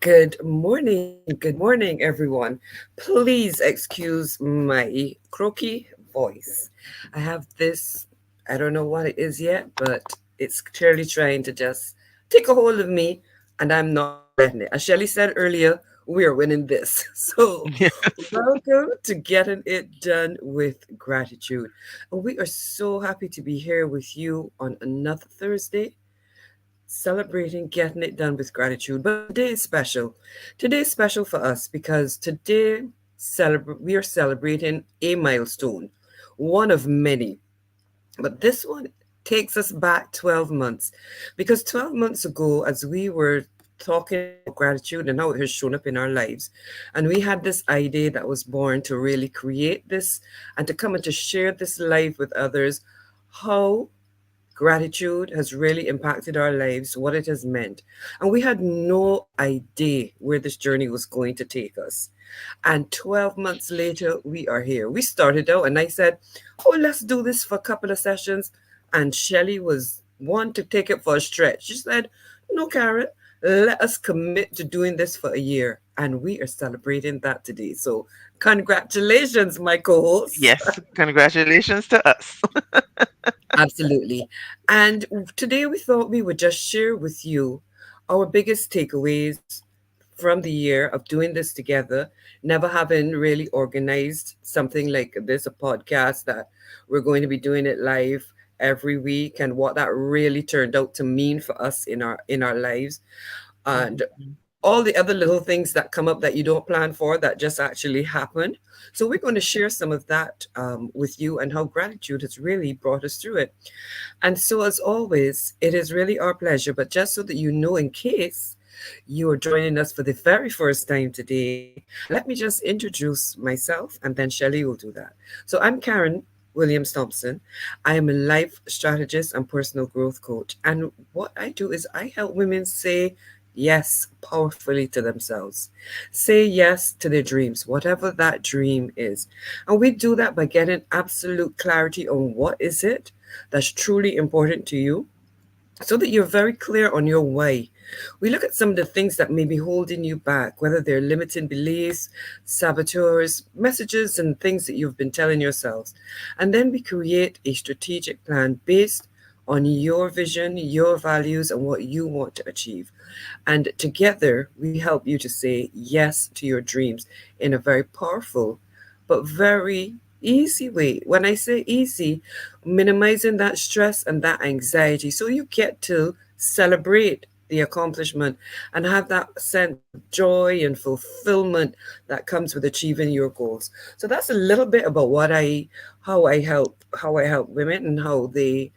Good morning, everyone. Please excuse my croaky voice. I have this, I don't know what it is yet, but it's clearly trying to just take a hold of me, and I'm not letting it. As Shelly said earlier, we are winning this. So, welcome to Getting It Done with Gratitude. And we are so happy to be here with you on another Thursday celebrating getting it done with gratitude. But today is special. Today is special for us because today we are celebrating a milestone, one of many. But this one takes us back 12 months because 12 months ago, as we were talking about gratitude and how it has shown up in our lives, and we had this idea that was born to really create this and to come and to share this life with others, how gratitude has really impacted our lives, what it has meant. And we had no idea where this journey was going to take us. And 12 months later, we are here. We started out, and I said, oh, let's do this for a couple of sessions. And Shelly was one to take it for a stretch. She said, no, Karen, let us commit to doing this for a year. And we are celebrating that today. So, congratulations, my co host. Yes, congratulations to us. Absolutely. And today we thought we would just share with you our biggest takeaways from the year of doing this together, never having really organized something like this, a podcast that we're going to be doing it live every week, and what that really turned out to mean for us in our lives. And Mhm. all the other little things that come up that you don't plan for that just actually happen. So, we're going to share some of that with you and how gratitude has really brought us through it. And so, as always, it is really our pleasure. But just so that you know, in case you are joining us for the very first time today, let me just introduce myself and then Shelley will do that. So, I'm Karen Williams Thompson. I am a life strategist and personal growth coach. And what I do is I help women say yes powerfully to themselves. Say yes to their dreams, whatever that dream is. And we do that by getting absolute clarity on what is it that's truly important to you so that you're very clear on your why. We look at some of the things that may be holding you back, whether they're limiting beliefs, saboteurs, messages, and things that you've been telling yourselves. And then we create a strategic plan based on your vision, your values, and what you want to achieve. And together, we help you to say yes to your dreams in a very powerful but very easy way. When I say easy, minimizing that stress and that anxiety so you get to celebrate the accomplishment and have that sense of joy and fulfillment that comes with achieving your goals. So that's a little bit about how I help women and how they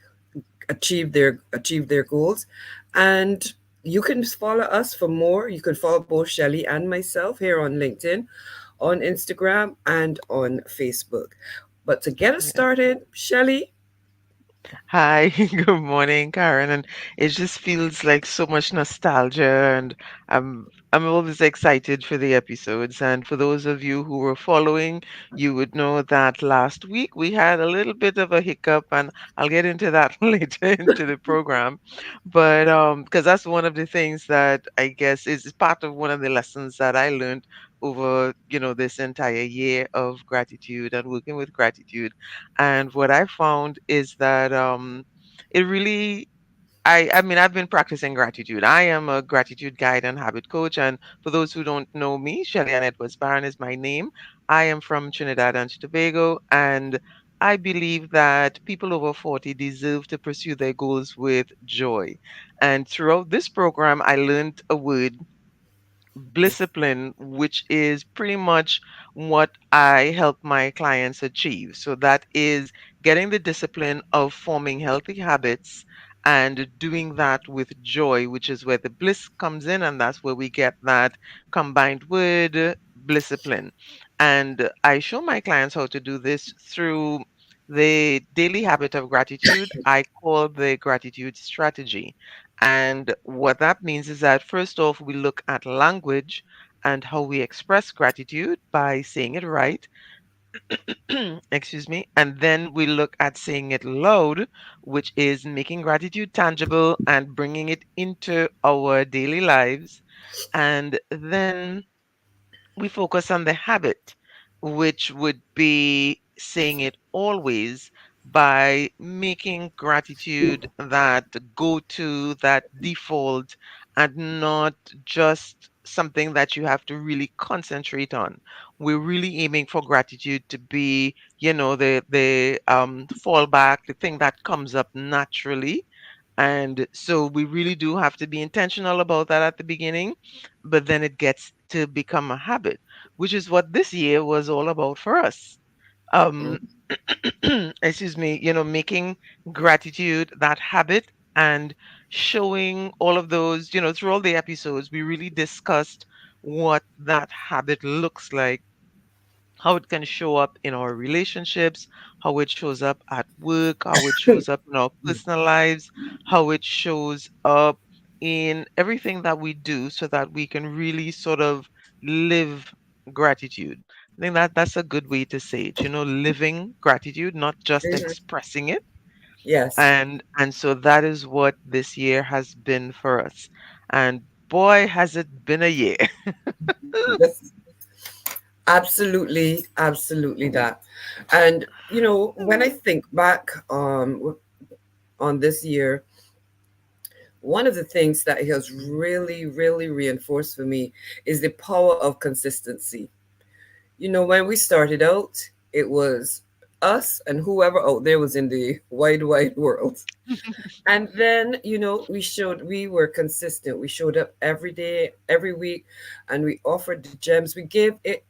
achieve their goals. And you can follow us for more. You can follow both Shelly and myself here on LinkedIn, on Instagram, and on Facebook. But to get us Yeah. started, Shelly, Hi, good morning, Karen. And it just feels like so much nostalgia, and I'm always excited for the episodes. And for those of you who were following, you would know that last week we had a little bit of a hiccup, and I'll get into that later into the program. But because that's one of the things that I guess is part of one of the lessons that I learned over, this entire year of gratitude and working with gratitude. And what I found is that it really I mean, I've been practicing gratitude. I am a gratitude guide and habit coach. And for those who don't know me, Shelly Ann Edwards Barron is my name. I am from Trinidad and Tobago, and I believe that people over 40 deserve to pursue their goals with joy. And throughout this program, I learned a word, discipline, which is pretty much what I help my clients achieve. So that is getting the discipline of forming healthy habits and doing that with joy, which is where the bliss comes in, and that's where we get that combined word discipline. And I show my clients how to do this through the daily habit of gratitude. I call the gratitude strategy. And what that means is that first off, we look at language and how we express gratitude by saying it right. Excuse me. And then we look at saying it loud, which is making gratitude tangible and bringing it into our daily lives. And then we focus on the habit, which would be saying it always by making gratitude that go to, that default, and not just something that you have to really concentrate on. We're really aiming for gratitude to be, the fallback, the thing that comes up naturally. And so we really do have to be intentional about that at the beginning, but then it gets to become a habit, which is what this year was all about for us. Um, Mm. excuse me, making gratitude that habit and showing all of those, through all the episodes, we really discussed what that habit looks like, how it can show up in our relationships, how it shows up at work, how it shows up in our personal lives, how it shows up in everything that we do so that we can really sort of live gratitude. I think that that's a good way to say it, living gratitude, not just Mhm. expressing it. Yes. And so that is what this year has been for us. And boy, has it been a year. Yes. Absolutely, absolutely that. And when I think back on this year, one of the things that has really, really reinforced for me is the power of consistency. When we started out, it was us and whoever out there was in the wide, wide world. And then, we were consistent. We showed up every day, every week, and we offered the gems. We gave it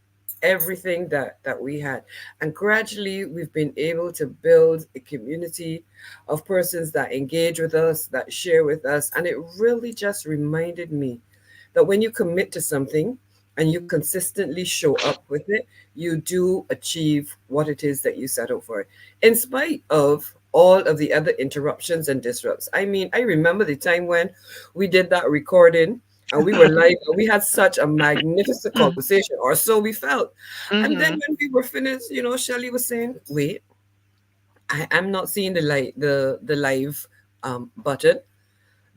everything that we had. And gradually we've been able to build a community of persons that engage with us, that share with us. And it really just reminded me that when you commit to something and you consistently show up with it, you do achieve what it is that you set out for, in spite of all of the other interruptions and disrupts. I mean, I remember the time when we did that recording and we were live and we had such a magnificent conversation, or so we felt. And then Hmm. when we were finished, Shelley was saying, wait, I am not seeing the live button.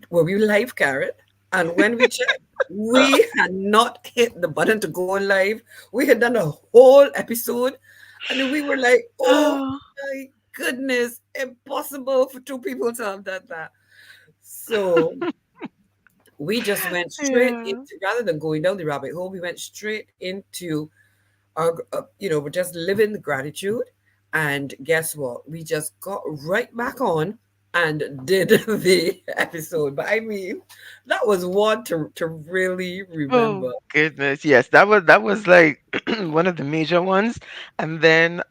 Were we live, Karen? And when we checked, we had not hit the button to go live. We had done a whole episode, and then we were like, "Oh Oh, my goodness, impossible for two people to have done that." So we just went straight yeah. into, rather than going down the rabbit hole, we went straight into our, we're just living the gratitude. And guess what? We just got right back on and did the episode. But I mean, that was one to really Oh remember. goodness, yes, that was like one of the major ones. And then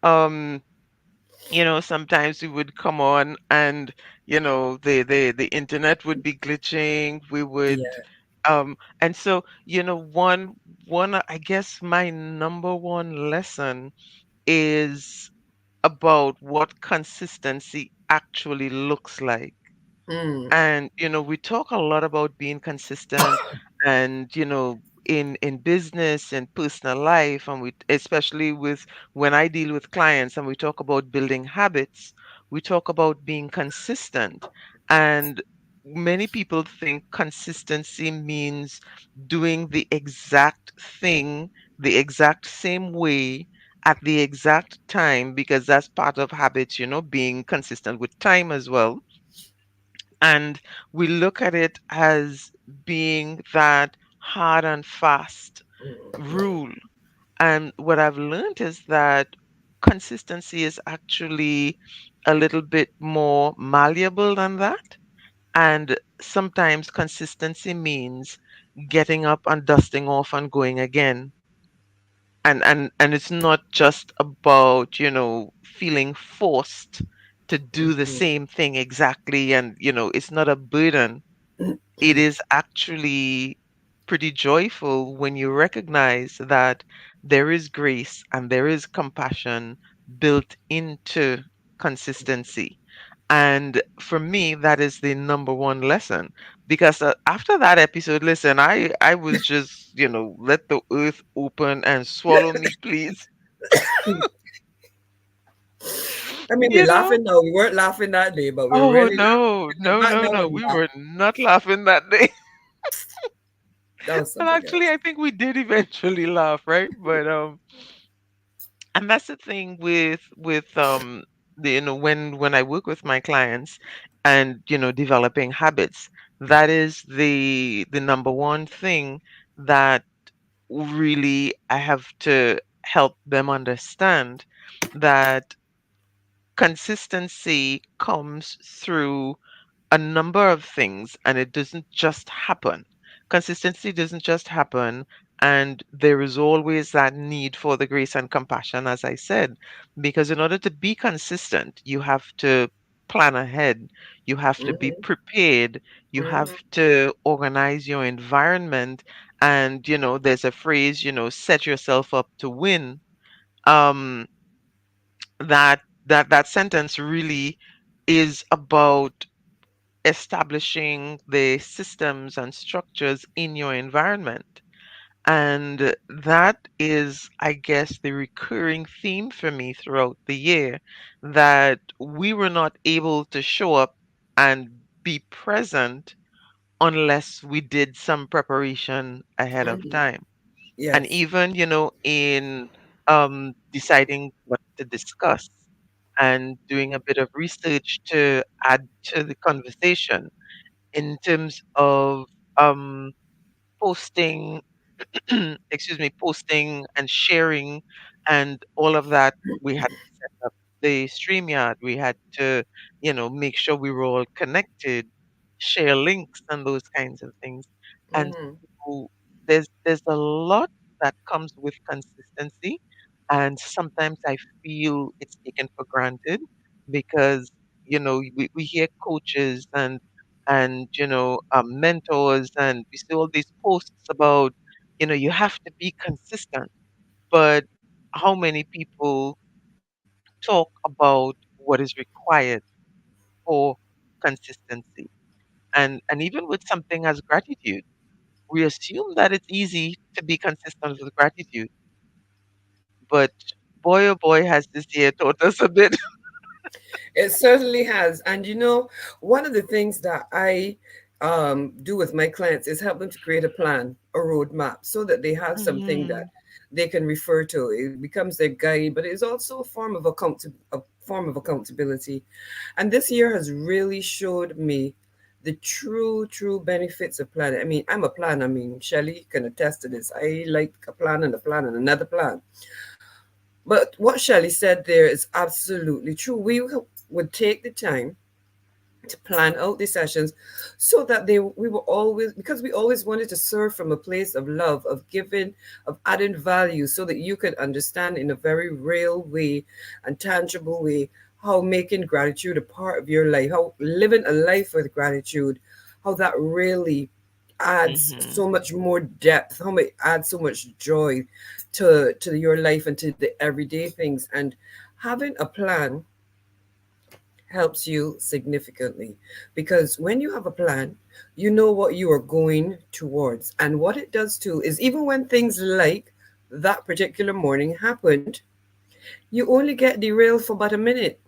sometimes we would come on and the internet would be glitching. We would Yeah. and so one I guess my number one lesson is about what consistency actually looks like. Mm, And we talk a lot about being consistent, and in business and personal life, and we especially with when I deal with clients and we talk about building habits, we talk about being consistent. And many people think consistency means doing the exact thing the exact same way at the exact time, because that's part of habits, being consistent with time as well. And we look at it as being that hard and fast rule. And what I've learned is that consistency is actually a little bit more malleable than that. And sometimes consistency means getting up and dusting off and going again. And it's not just about, feeling forced to do the same thing exactly, and it's not a burden. It is actually pretty joyful when you recognize that there is grace and there is compassion built into consistency. And for me, that is the number one lesson. Because after that episode, listen, I was just, let the earth open and swallow me, please. I mean, we're You know? laughing now. We weren't laughing that day, but we're Oh really no, laughing no, back no, now no. and We laugh. were not laughing that day. That was And something actually else. I think we did eventually laugh, right? But and that's the thing with when I work with my clients and developing habits, that is the number one thing that really I have to help them understand, that consistency comes through a number of things, and it doesn't just happen. Consistency doesn't just happen, and there is always that need for the grace and compassion, as I said, because in order to be consistent, you have to plan ahead, you have to be Hmm. prepared, you have Hmm. to organize your environment, and there's a phrase, set yourself up to win. Um, that sentence really is about establishing the systems and structures in your environment. And that is, I guess, the recurring theme for me throughout the year, that we were not able to show up and be present unless we did some preparation ahead of Hmm. time. And Yes. even, in deciding what to discuss and doing a bit of research to add to the conversation in terms of um, posting, excuse me, posting and sharing and all of that. We had to set up the StreamYard. We had to, make sure we were all connected, share links and those kinds of things. And Hmm. so there's a lot that comes with consistency, and sometimes I feel it's taken for granted because we hear coaches and mentors, and we see all these posts about you have to be consistent, but how many people talk about what is required for consistency? And even with something as gratitude, we assume that it's easy to be consistent with gratitude, but boy oh boy has this year taught us a bit. It certainly has. And one of the things that I do with my clients is help them to create a plan, a roadmap, so that they have something that Mhm. they can refer to. It becomes their guide, but it's also a form of accountability. And this year has really showed me the true benefits of planning. I mean, I'm a planner. I mean, Shelley can attest to this. I like a plan and a plan and another plan. But what Shelley said there is absolutely true. We would take the time to plan out the sessions so that we were always, because we always wanted to serve from a place of love, of giving, of adding value, so that you could understand in a very real way and tangible way how making gratitude a part of your life, how living a life with gratitude, how that really adds Mhm. so much more depth, how it adds so much joy to your life and to the everyday things. And having a plan helps you significantly, because when you have a plan, you know what you are going towards. And what it does too is, even when things like that particular morning happened, you only get derailed for about a minute,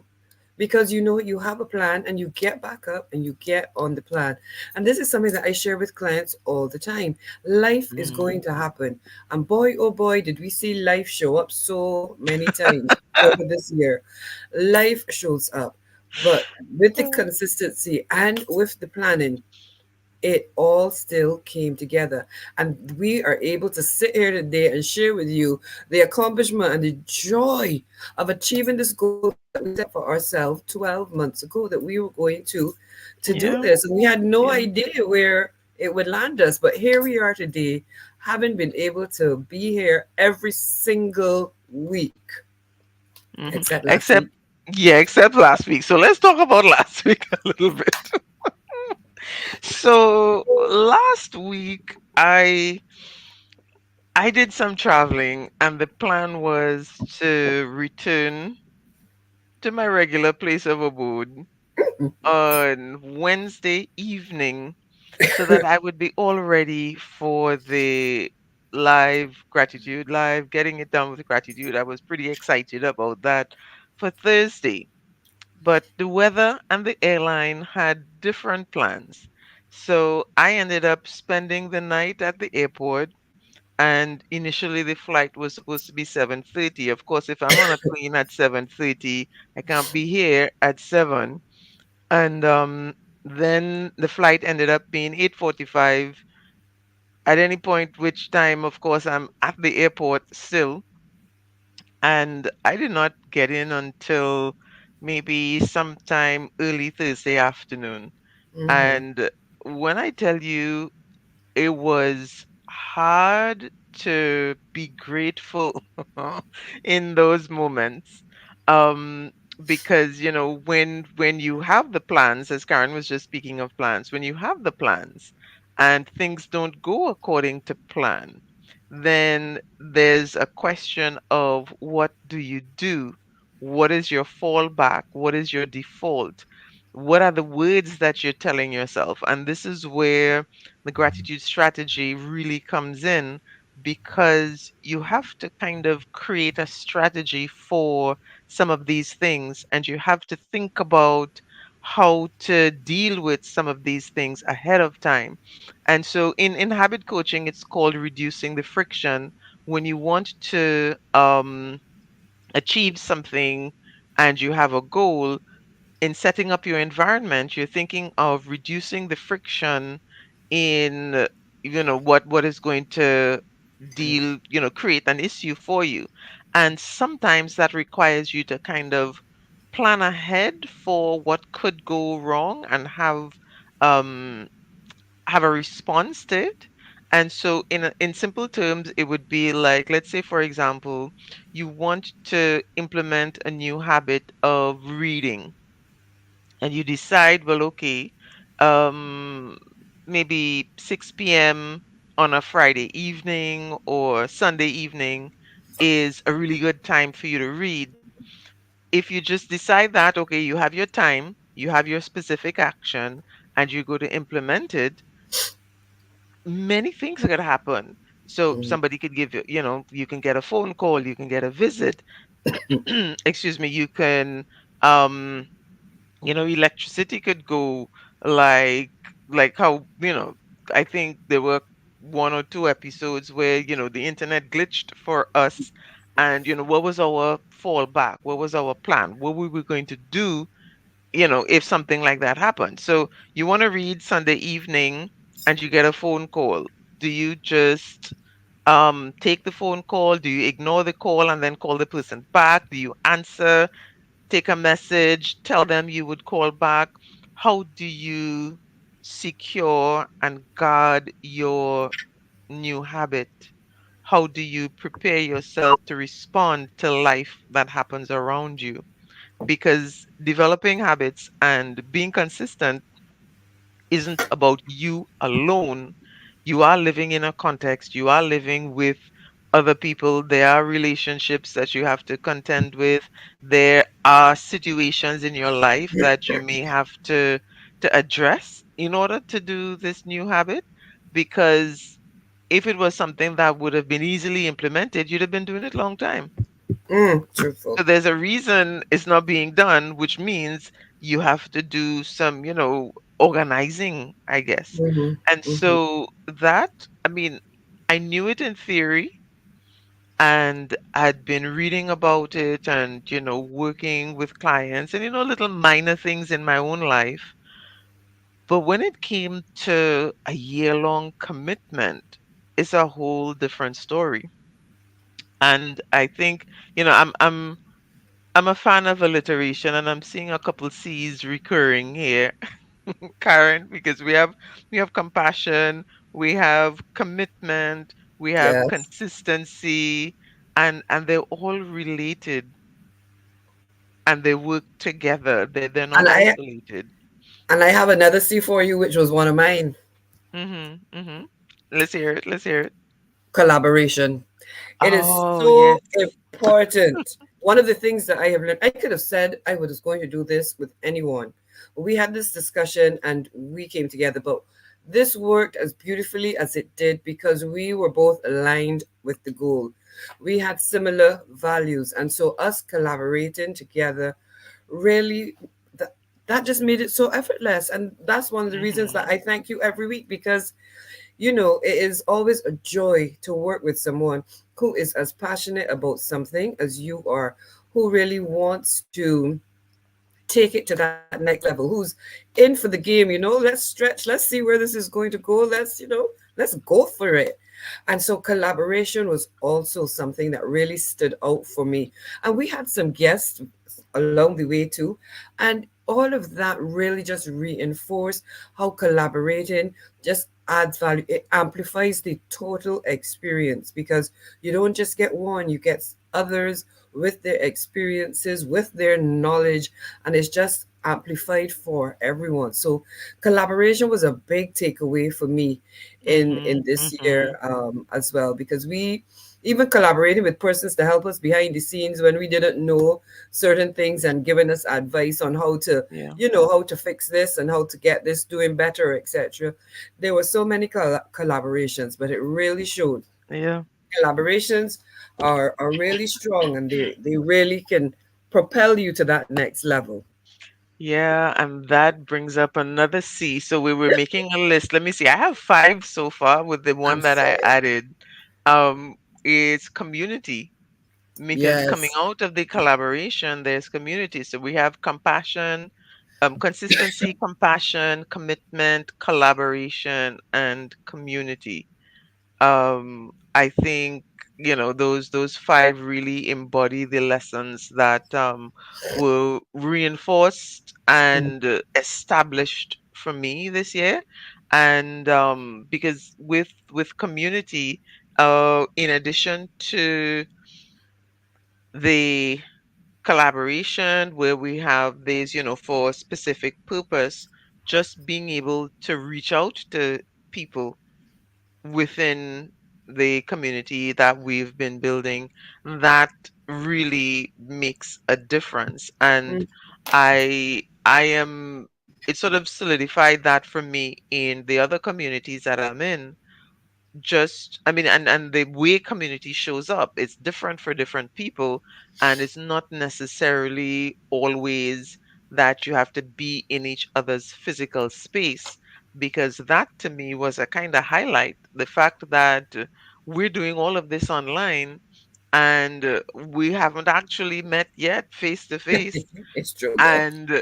because you know you have a plan and you get back up and you get on the plan. And this is something that I share with clients all the time. Life is going Mhm. to happen. And boy, oh boy, did we see life show up so many times over this year. Life shows up. But with the consistency and with the planning, it all still came together. And we are able to sit here today and share with you the accomplishment and the joy of achieving this goal that we set for ourselves 12 months ago, that we were going to do Yeah, this. And we had no yeah. idea where it would land us. But here we are today, having been able to be here every single week, Mhm. except last Except, week. yeah, except last week. So let's talk about last week a little bit. So last week I did some traveling, and the plan was to return to my regular place of abode on Wednesday evening so that I would be all ready for the live gratitude live, getting it done with gratitude. I was pretty excited about that. for Thursday, but the weather and the airline had different plans. So I ended up spending the night at the airport, and initially the flight was supposed to be 7:30. Of course, if I'm on a plane at 7:30, I can't be here at 7. And then the flight ended up being 8:45. At any point which time, of course, I'm at the airport still, and I did not get in until maybe sometime early Thursday afternoon. Mm-hmm. And when I tell you, it was hard to be grateful in those moments. Um, because when you have the plans, as Karen was just speaking of plans, when you have the plans and things don't go according to plan, then there's a question of what do you do? What is your fallback? What is your default? What are the words that you're telling yourself? And this is where the gratitude strategy really comes in, because you have to kind of create a strategy for some of these things, and you have to think about how to deal with some of these things ahead of time. And so in habit coaching, it's called reducing the friction. When you want to achieve something and you have a goal, in setting up your environment, you're thinking of reducing the friction in what is going to create an issue for you. And sometimes that requires you to kind of plan ahead for what could go wrong and um have a response to it. And so in simple terms, it would be like, let's say for example, you want to implement a new habit of reading, and you decide, well, okay, um, maybe 6 p.m. on a Friday evening or Sunday evening is a really good time for you to read. If you just decide that, okay, you have your time, you have your specific action, and you go to implement it, many things are going to happen. So Mm-hmm. somebody could give you, you can get a phone call, you can get a visit, excuse me, you can, um, electricity could go, like how, I think there were one or two episodes where, the internet glitched for us. And, what was our fallback? What was our plan? What were we going to do, if something like that happened? So you want to read Sunday evening and you get a phone call. Do you just take the phone call? Do you ignore the call and then call the person back? Do you answer, take a message, tell them you would call back? How do you secure and guard your new habit? How do you prepare yourself to respond to life that happens around you? Because developing habits and being consistent isn't about you alone. You are living in a context, you are living with other people, there are relationships that you have to contend with, there are situations in your life that you may have to address in order to do this new habit. Because if it was something that would have been easily implemented, you'd have been doing it a long time. Truthful. So there's a reason it's not being done, which means you have to do some, organizing, I guess. Mm-hmm. And Mm-hmm. so that, I mean, I knew it in theory, and I'd been reading about it and, working with clients and, little minor things in my own life. But when it came to a year-long commitment, it's a whole different story. And I think, I'm a fan of alliteration, and I'm seeing a couple C's recurring here, Karen, because we have compassion, we have commitment, we have Yes. consistency, and they're all related, and they work together. They're And not isolated. I have another C for you, which was one of mine. Mhm. Mhm. Let's hear it. Let's hear it. Collaboration. It is Oh, so yes. important. One of the things that I have learned, I could have said I was going to do this with anyone. But we had this discussion and we came together. But This worked as beautifully as it did because we were both aligned with the goal. We had similar values, and so us collaborating together really, that, that just made it so effortless. And that's one of the reasons that Mhm. I thank you every week, because it is always a joy to work with someone who is as passionate about something as you are, who really wants to take it to that next level, who's in for the game. Let's stretch, let's see where this is going to go. Let's go for it. And so collaboration was also something that really stood out for me. And we had some guests along the way too. And all of that really just reinforced how collaborating just adds value. It amplifies the total experience, because you don't just get one, you get others with their experiences, with their knowledge, and it's just amplified for everyone. So collaboration was a big takeaway for me in Mhm. this Mhm. year, as well, because we even collaborating with persons to help us behind the scenes when we didn't know certain things, and giving us advice on how to Yeah. how to fix this and how to get this doing better, etc. There were so many collaborations, but it really showed Yeah. collaborations are really strong, and they really can propel you to that next level. Yeah, and that brings up another C. So we were making a list. Let me see. I have five so far with the I'm one that I sorry. added. Um, is community, because coming Yes. out of the collaboration, there's community. So we have compassion, consistency, compassion, commitment, collaboration, and community. I think, those five really embody the lessons that were reinforced and established for me this year. And because with community, in addition to the collaboration where we have these, for a specific purpose, just being able to reach out to people within the community that we've been building, that really makes a difference. And I am it sort of solidified that for me in the other communities that I'm in. Just I mean, and the way community shows up, it's different for different people, and it's not necessarily always that you have to be in each other's physical space, because that to me was a kind of highlight, the fact that we're doing all of this online, and we haven't actually met yet face to face, It's true though. and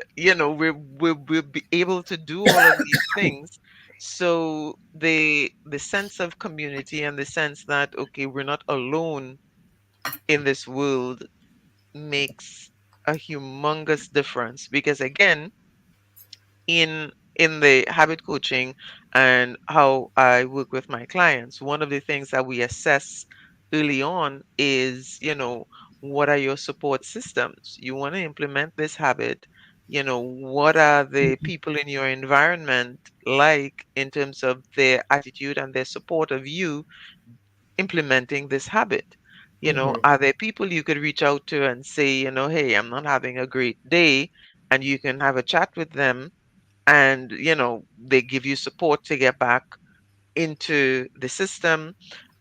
we'll be able to do all of these things. So the sense of community and the sense that, okay, we're not alone in this world, makes a humongous difference, because again, in the habit coaching and how I work with my clients, one of the things that we assess early on is, what are your support systems? You want to implement this habit. What are the people in your environment like in terms of their attitude and their support of you implementing this habit? Hmm. Are there people you could reach out to and say, hey, I'm not having a great day, and you can have a chat with them, and they give you support to get back into the system.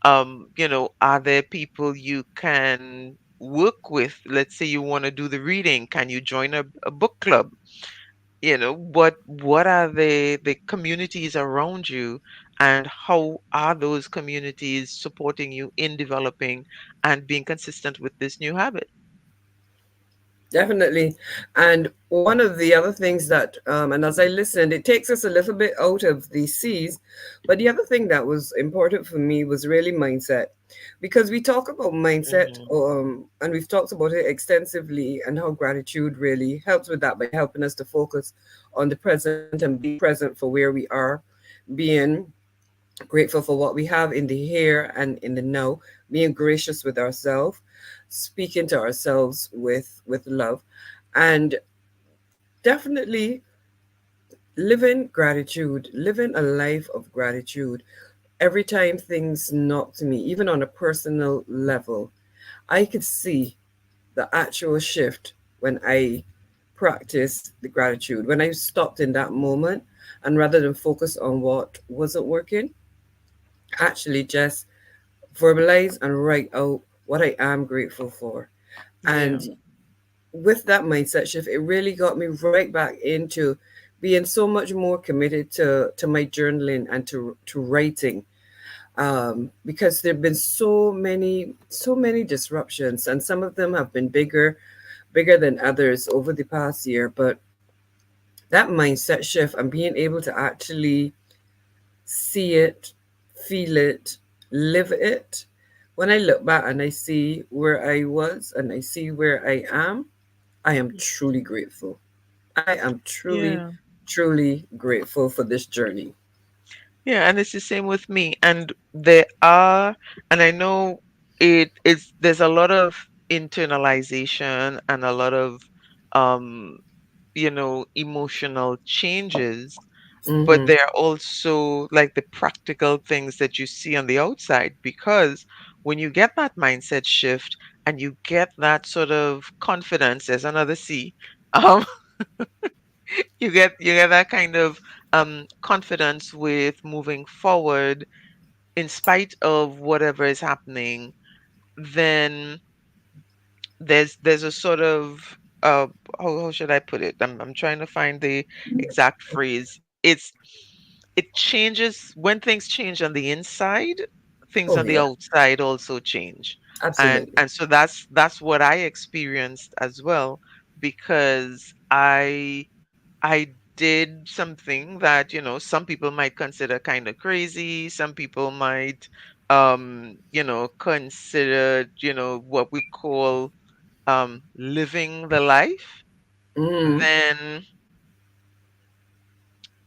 Are there people you can work with? Let's say you want to do the reading, can you join a book club? What are the communities around you, and how are those communities supporting you in developing and being consistent with this new habit? Definitely. And one of the other things that, and as I listened, it takes us a little bit out of the C's. But the other thing that was important for me was really mindset. Because we talk about mindset, Hmm. and we've talked about it extensively, and how gratitude really helps with that by helping us to focus on the present and being present for where we are, being grateful for what we have in the here and in the now, being gracious with ourselves, speaking to ourselves with love, and definitely living gratitude, living a life of gratitude. Every time things knocked me, even on a personal level, I could see the actual shift when I practiced the gratitude, when I stopped in that moment And rather than focus on what wasn't working, actually just verbalize and write out what I am grateful for. Yeah. And with that mindset shift, it really got me right back into being so much more committed to my journaling and to writing. Because there have been so many disruptions, and some of them have been bigger than others over the past year. But that mindset shift and being able to actually see it, feel it, live it. When I look back and I see where I was and I see where I am truly grateful. I am truly, Yeah. truly grateful for this journey. Yeah, and it's the same with me. And there are, and I know there's a lot of internalization and a lot of, um, emotional changes, but Mm-hmm. there are also like the practical things that you see on the outside, because when you get that mindset shift and you get that sort of confidence, there's another C, um, you get that kind of confidence with moving forward in spite of whatever is happening, then there's a sort of how should I put it? I'm trying to find the exact phrase. It changes when things change on the inside, things Oh on the yeah, outside also change. And absolutely. and so that's what I experienced as well, because I did something that, some people might consider kind of crazy. Some people might, consider, what we call living the life. Mm-hmm. Then,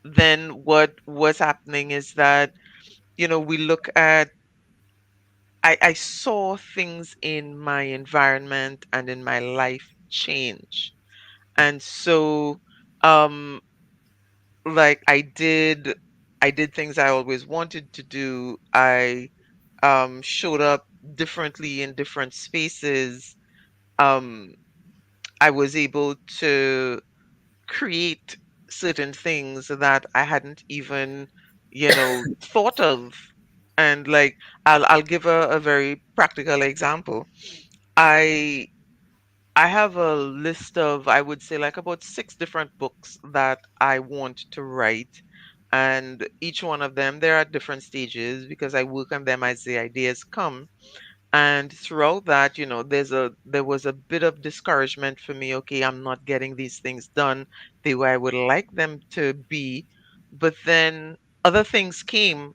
then what was happening is that, we look at, I saw things in my environment and in my life change. And so, um, like I did things I always wanted to do. I showed up differently in different spaces. um I was able to create certain things that I hadn't even thought of. And like, I'll give a very practical example. I i have a list of, I would say, like about six different books that I want to write. And each one of them, there are different stages because I work on them as the ideas come. And throughout that, there was a bit of discouragement for me. Okay, I'm not getting these things done the way I would like them to be. But then other things came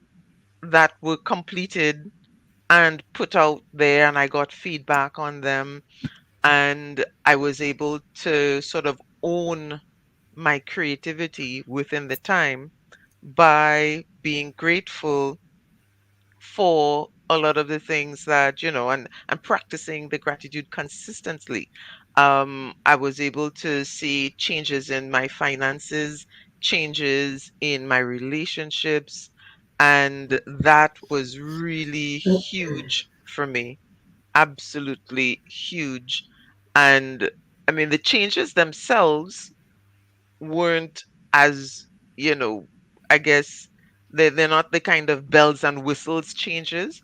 that were completed and put out there, and I got feedback on them, and I was able to sort of own my creativity within the time by being grateful for a lot of the things that, and practicing the gratitude consistently. I was able to see changes in my finances, changes in my relationships, and that was really huge for me. Absolutely huge. And I mean, the changes themselves weren't as, you know, I guess they're not the kind of bells and whistles changes,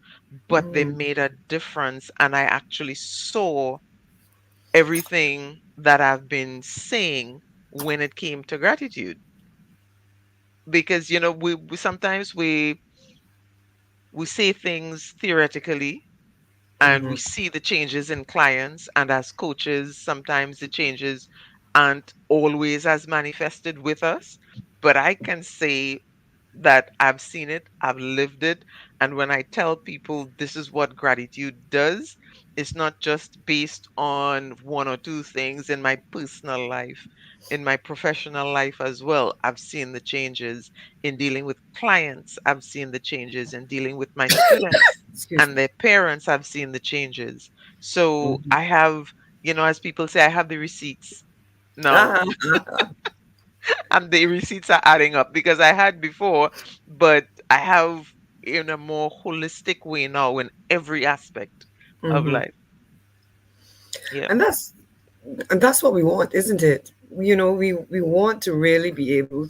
but they Mm-hmm. made a difference. And I actually saw everything that I've been saying when it came to gratitude. Because, we sometimes we say things theoretically, and we Mm-hmm. see the changes in clients, and as coaches sometimes the changes aren't always as manifested with us. But I can say that I've seen it, I've lived it. And when I tell people this is what gratitude does, it's not just based on one or two things in my personal life, in my professional life as well. I've seen the changes in dealing with clients, I've seen the changes in dealing with my students Excuse and me. their parents, I've seen the changes. So Mm-hmm. I have, as people say, I have the receipts now. Ah, ah, ah. And the receipts are adding up because I had before, but I have in a more holistic way now in every aspect of Mm-hmm. life. Yeah. And that's what we want, isn't it? We want to really be able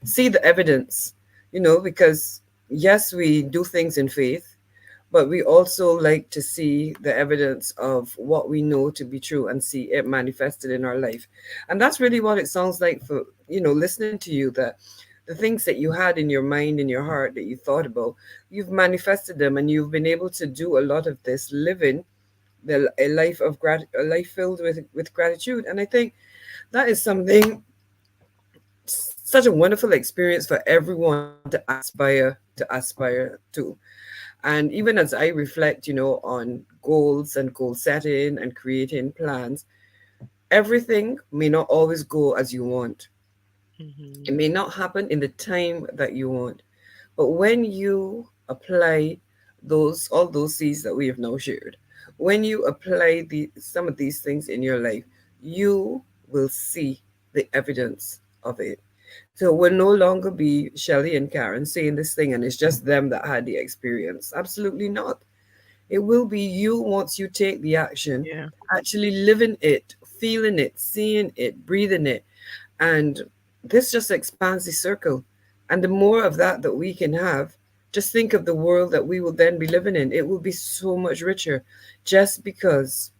see the evidence, because yes, we do things in faith, but we also like to see the evidence of what we know to be true and see it manifested in our life. And that's really what it sounds like for, listening to you, that the things that you had in your mind, in your heart, that you thought about, you've manifested them, and you've been able to do a lot of this living a life of a life filled with gratitude. And I think that is something, such a wonderful experience for everyone to aspire to. And even as I reflect, on goals and goal setting and creating plans, everything may not always go as you want. Hmm. It may not happen in the time that you want. But when you apply all those seeds that we have now shared, when you apply some of these things in your life, you will see the evidence of it. So it will no longer be Shelly and Karen saying this thing and it's just them that had the experience. Absolutely not. It will be you, once you take the action, Yeah. actually living it, feeling it, seeing it, breathing it. And this just expands the circle. And the more of that we can have, just think of the world that we will then be living in. It will be so much richer, just because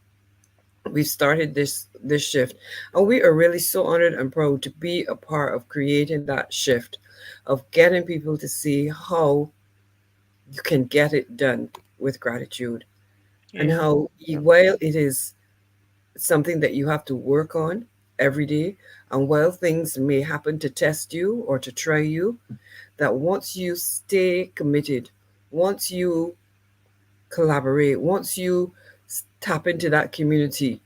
we've started this shift. And we are really so honored and proud to be a part of creating that shift, of getting people to see how you can get it done with gratitude, and Yeah. how while it is something that you have to work on every day, and while things may happen to test you or to try you, that once you stay committed, once you collaborate, once you tap into that community,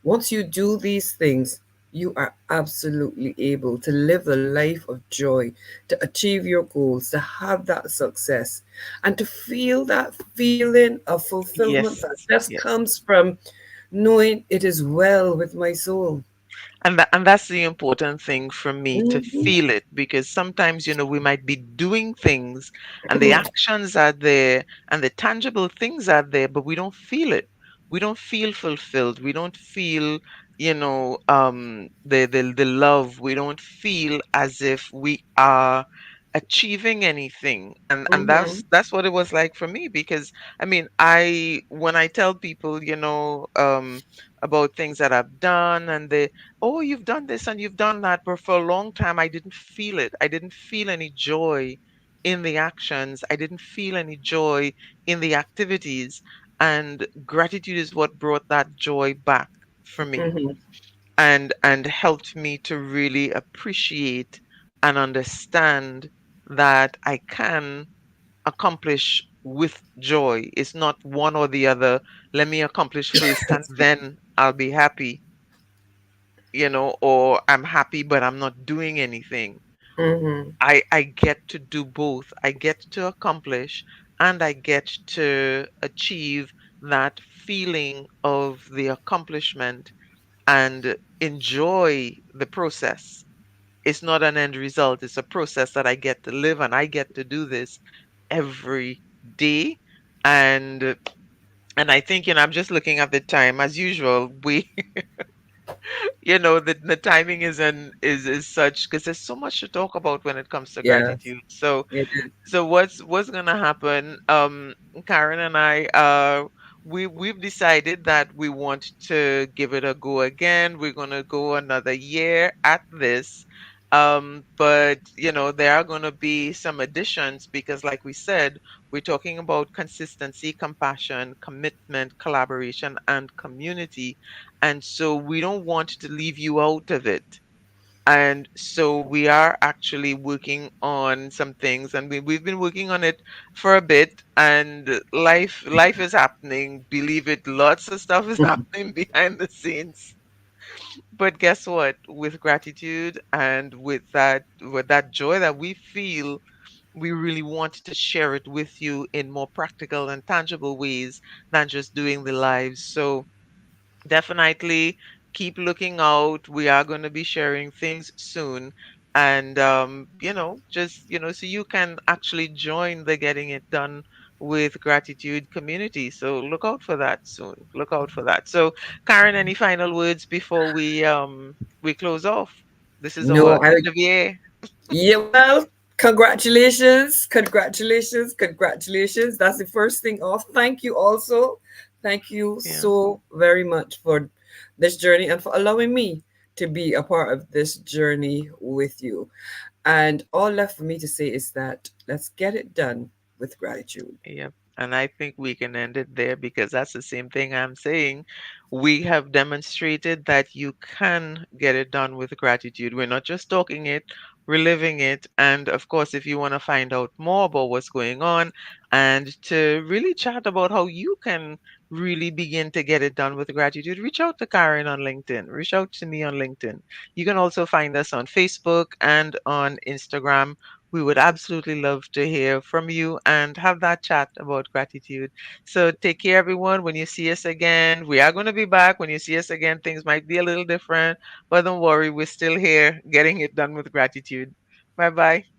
once you do these things, you are absolutely able to live a life of joy, to achieve your goals, to have that success, and to feel that feeling of fulfillment Yes. that just Yes. comes from knowing it is well with my soul. And that's the important thing for me, to Mhm. feel it, because sometimes, we might be doing things and the actions are there and the tangible things are there, but we don't feel it. We don't feel fulfilled. We don't feel, the love. We don't feel as if we are achieving anything. And Mhm. that's what it was like for me, because I mean, I when I tell people, about things that I've done, and they, oh, you've done this and you've done that, but for a long time I didn't feel it. I didn't feel any joy in the actions. I didn't feel any joy in the activities. And gratitude is what brought that joy back for me, Mhm. and helped me to really appreciate and understand that I can accomplish with joy. It's not one or the other. Let me accomplish first and then I'll be happy, or I'm happy, but I'm not doing anything. Mhm. I get to do both. I get to accomplish and I get to achieve that feeling of the accomplishment and enjoy the process. It's not an end result, it's a process that I get to live, and I get to do this every day. And I think, I'm just looking at the time as usual. We the timing is such, because there's so much to talk about when it comes to Yes, gratitude. So it is. what's gonna happen? Karen and I, we've decided that we want to give it a go again. We're gonna go another year at this. But there are gonna be some additions, because like we said, we're talking about consistency, compassion, commitment, collaboration, and community. And so we don't want to leave you out of it. And so we are actually working on some things, and we've been working on it for a bit, and life is happening. Believe it, lots of stuff is happening behind the scenes. But guess what? With gratitude and with that joy that we feel, we really want to share it with you in more practical and tangible ways than just doing the lives. So definitely keep looking out. We are going to be sharing things soon. And, just, so you can actually join the Getting It Done with Gratitude community. So look out for that soon. Look out for that. So, Karen, any final words before we close off? This is No, our I end of year. Yeah, well, congratulations, congratulations, congratulations. That's the first thing off. Thank you also. Thank you Yeah. so very much for this journey and for allowing me to be a part of this journey with you. And all left for me to say is that let's get it done with gratitude. Yep. And I think we can end it there because that's the same thing I'm saying. We have demonstrated that you can get it done with gratitude. We're not just talking it, we're living it. And of course, if you want to find out more about what's going on and to really chat about how you can really begin to get it done with gratitude, reach out to Karen on LinkedIn, reach out to me on LinkedIn. You can also find us on Facebook and on Instagram. We would absolutely love to hear from you and have that chat about gratitude. So take care, everyone. When you see us again, we are going to be back. When you see us again, things might be a little different, but don't worry, we're still here getting it done with gratitude. Bye bye.